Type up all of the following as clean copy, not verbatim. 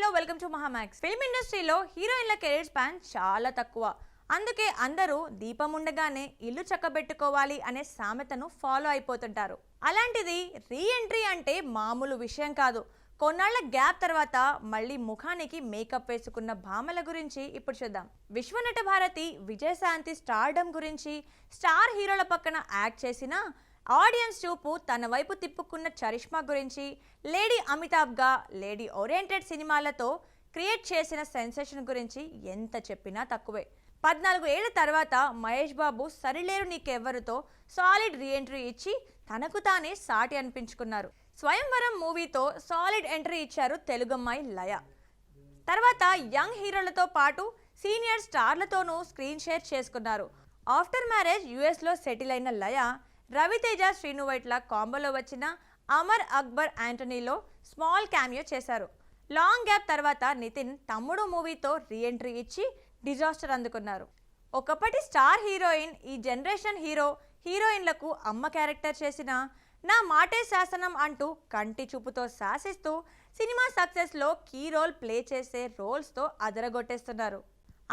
Hello welcome to Mahamax. Film ఇండస్ట్రీలో హీరోయిన్ల career span చాలా తక్కువ. అందుకే అందరూ దీపం ఉండగానే ఇల్లు చక్కబెట్టుకోవాలి అనే సామెతను ఫాలో అయిపోతుంటారు. అలాంటిది రీ ఎంట్రీ అంటే మామూలు విషయం కాదు. కొన్నాళ్ల గ్యాప్ తర్వాత మళ్ళీ ముఖానికి మేకప్ వేసుకున్న భామల గురించి ఇప్పుడు చూద్దాం. విశ్వనట భారతి విజయశాంతి స్టార్డమ్ గురించి, స్టార్ హీరోల పక్కన యాక్ట్ చేసిన ఆడియన్స్ చూపు తన వైపు తిప్పుకున్న చరిష్మా గురించి, లేడీ అమితాబ్గా లేడీ ఓరియంటెడ్ సినిమాలతో క్రియేట్ చేసిన సెన్సేషన్ గురించి ఎంత చెప్పినా తక్కువే. 14 ఏళ్ల తర్వాత మహేష్ బాబు సరిలేరు నీకెవ్వరుతో సాలిడ్ రీఎంట్రీ ఇచ్చి తనకు తానే సాటి అనిపించుకున్నారు. స్వయంవరం మూవీతో సాలిడ్ ఎంట్రీ ఇచ్చారు తెలుగమ్మాయి లయ. తర్వాత యంగ్ హీరోలతో పాటు సీనియర్ స్టార్లతోనూ స్క్రీన్ షేర్ చేసుకున్నారు. ఆఫ్టర్ మ్యారేజ్ యుఎస్లో సెటిల్ అయిన లయ రవితేజ శ్రీను వైట్ల కాంబోలో వచ్చిన అమర్ అక్బర్ యాంటనీలో స్మాల్ క్యామియో చేశారు. లాంగ్ గ్యాప్ తర్వాత నితిన్ తమ్ముడు మూవీతో రీఎంట్రీ ఇచ్చి డిజాస్టర్ అందుకున్నారు. ఒకప్పటి స్టార్ హీరోయిన్ ఈ జనరేషన్ హీరోయిన్లకు అమ్మ క్యారెక్టర్ చేసిన నా మాటే శాసనం అంటూ కంటి చూపుతో శాసిస్తూ సినిమా సక్సెస్లో కీ రోల్ ప్లే చేసే రోల్స్తో అదరగొట్టేస్తున్నారు.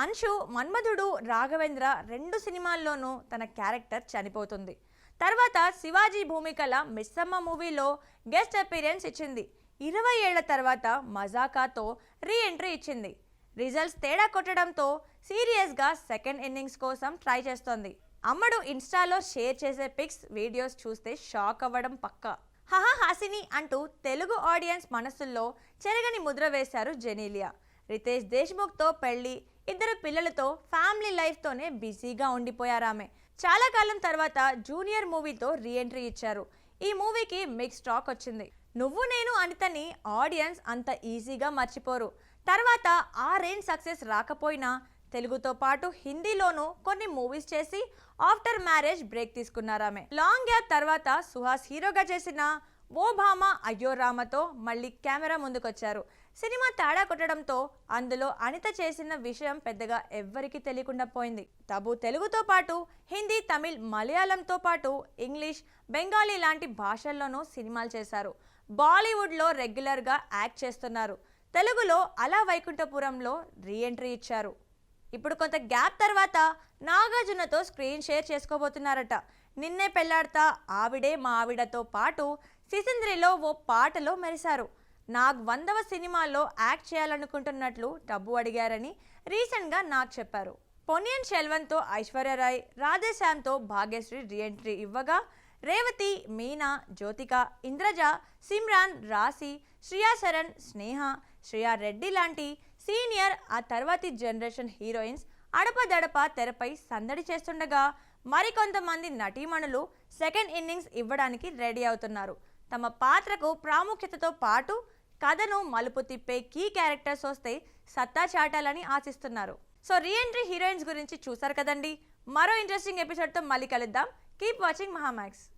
అంశు, మన్మధుడు, రాఘవేంద్ర 2 సినిమాల్లోనూ తన క్యారెక్టర్ చనిపోతుంది. తర్వాత శివాజీ భూమికల మిస్సమ్మ మూవీలో గెస్ట్ అపీరెన్స్ ఇచ్చింది. 20 ఏళ్ల తర్వాత మజాకాతో రీ ఎంట్రీ ఇచ్చింది. రిజల్ట్స్ తేడా కొట్టడంతో సీరియస్గా సెకండ్ ఇన్నింగ్స్ కోసం ట్రై చేస్తోంది. అమ్మడు ఇన్స్టాలో షేర్ చేసే పిక్స్, వీడియోస్ చూస్తే షాక్ అవ్వడం పక్కా. హహా హాసిని అంటూ తెలుగు ఆడియన్స్ మనసుల్లో చెరగని ముద్ర వేశారు జెనీలియా. రితేష్ దేశ్ముఖ్తో పెళ్లి, 2 పిల్లలతో ఫ్యామిలీ లైఫ్తోనే బిజీగా ఉండిపోయారామె. చాలా కాలం తర్వాత జూనియర్ మూవీతో రీఎంట్రీ ఇచ్చారు. ఈ మూవీకి మిక్స్ టాక్ వచ్చింది. నువ్వు నేను అనితని ఆడియన్స్ అంత ఈజీగా మర్చిపోరు. తర్వాత ఆ రేంజ్ సక్సెస్ రాకపోయినా తెలుగుతో పాటు హిందీలోనూ కొన్ని మూవీస్ చేసి ఆఫ్టర్ మ్యారేజ్ బ్రేక్ తీసుకున్నారామె. లాంగ్ గ్యాప్ తర్వాత సుహాస్ హీరోగా చేసిన ఓ భామ అయ్యో రామతో మళ్ళీ కెమెరా ముందుకొచ్చారు. సినిమా తేడా కొట్టడంతో అందులో అనిత చేసిన విషయం పెద్దగా ఎవ్వరికీ తెలియకుండా పోయింది. తబు తెలుగుతో పాటు హిందీ, తమిళ్, మలయాళంతో పాటు ఇంగ్లీష్, బెంగాలీ లాంటి భాషల్లోనూ సినిమాలు చేశారు. బాలీవుడ్లో రెగ్యులర్గా యాక్ట్ చేస్తున్నారు. తెలుగులో అలా వైకుంఠపురంలో రీఎంట్రీ ఇచ్చారు. ఇప్పుడు కొంత గ్యాప్ తర్వాత నాగార్జునతో స్క్రీన్ షేర్ చేసుకోబోతున్నారట. నిన్నే పెళ్లాడతా, ఆవిడే మా ఆవిడతో పాటు సిసింద్రిలో ఓ పాటలో మెరిశారు. నాగ్ 100వ సినిమాలో యాక్ట్ చేయాలనుకుంటున్నట్లు డబ్బు అడిగారని రీసెంట్గా నాగ్ చెప్పారు. పొన్నియిన్ సెల్వన్తో ఐశ్వర్యరాయ్, రాధేశ్యామ్తో భాగ్యశ్రీ రీఎంట్రీ ఇవ్వగా రేవతి, మీనా, జ్యోతిక, ఇంద్రజ, సిమ్రాన్, రాశి, శ్రియా శరణ్, స్నేహ, శ్రియా రెడ్డి లాంటి సీనియర్ ఆ తర్వాతి జనరేషన్ హీరోయిన్స్ అడపదడప తెరపై సందడి చేస్తుండగా మరికొంతమంది నటీమణులు సెకండ్ ఇన్నింగ్స్ ఇవ్వడానికి రెడీ అవుతున్నారు. తమ పాత్రకు ప్రాముఖ్యతతో పాటు కథను మలుపు తిప్పే కీ క్యారెక్టర్స్ వస్తే సత్తా చాటాలని ఆశిస్తున్నారు. సో రీఎంట్రీ హీరోయిన్స్ గురించి చూసారు కదండి. మరో ఇంట్రెస్టింగ్ ఎపిసోడ్తో మళ్ళీ కలుద్దాం. Keep watching Mahaa Max.